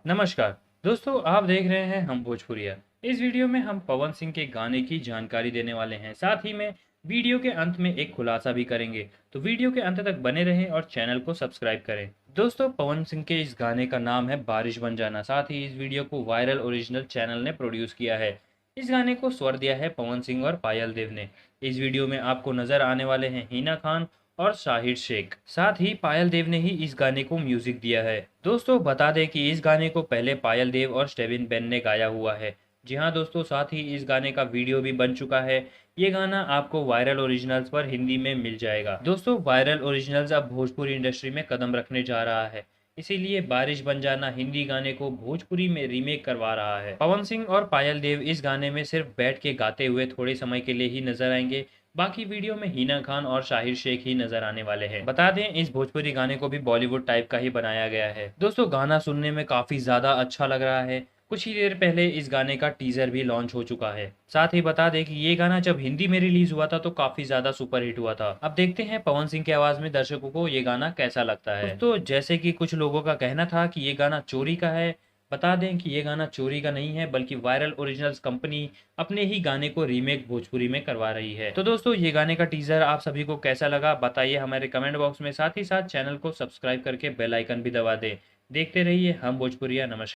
नमस्कार दोस्तों, आप देख रहे हैं हम भोजपुरिया। इस वीडियो में हम पवन सिंह के गाने की जानकारी देने वाले हैं। साथ ही में वीडियो के अंत में एक खुलासा भी करेंगे। तो वीडियो के अंत तक बने रहें और चैनल को सब्सक्राइब करें। दोस्तों, पवन सिंह के इस गाने का नाम है बारिश बन जाना। साथ ही इस वीडियो को वायरल ओरिजिनल चैनल ने प्रोड्यूस किया है। इस गाने को स्वर दिया है पवन सिंह और पायल देव ने। इस वीडियो में आपको नजर आने वाले हैं हिना खान और शाहिद शेख। साथ ही पायल देव ने ही इस गाने को म्यूजिक दिया है। दोस्तों, बता दें कि इस गाने को पहले पायल देव और स्टेविन बेन ने गाया हुआ है। जी हाँ दोस्तों, साथ ही इस गाने का वीडियो भी बन चुका है। ये गाना आपको वायरल ओरिजिनल्स पर हिंदी में मिल जाएगा। दोस्तों, वायरल ओरिजिनल्स अब भोजपुरी इंडस्ट्री में कदम रखने जा रहा है। इसीलिए बारिश बन जाना हिंदी गाने को भोजपुरी में रीमेक करवा रहा है। पवन सिंह और पायल देव इस गाने में सिर्फ बैठ के गाते हुए थोड़े समय के लिए ही नजर आएंगे। बाकी वीडियो में हिना खान और शाहिर शेख ही नजर आने वाले हैं। बता दें, इस भोजपुरी गाने को भी बॉलीवुड टाइप का ही बनाया गया है। दोस्तों, गाना सुनने में काफी ज्यादा अच्छा लग रहा है। कुछ ही देर पहले इस गाने का टीजर भी लॉन्च हो चुका है। साथ ही बता दें कि ये गाना जब हिंदी में रिलीज हुआ था तो काफी ज्यादा सुपरहिट हुआ था। अब देखते हैं पवन सिंह की आवाज में दर्शकों को ये गाना कैसा लगता है। तो जैसे कि कुछ लोगों का कहना था कि ये गाना चोरी का है, बता दें कि ये गाना चोरी का नहीं है, बल्कि वायरल ओरिजिनल्स कंपनी अपने ही गाने को रीमेक भोजपुरी में करवा रही है। तो दोस्तों, ये गाने का टीजर आप सभी को कैसा लगा बताइए हमारे कमेंट बॉक्स में। साथ ही साथ चैनल को सब्सक्राइब करके बेल आइकन भी दबा दें। देखते रहिए हम भोजपुरिया। नमस्कार।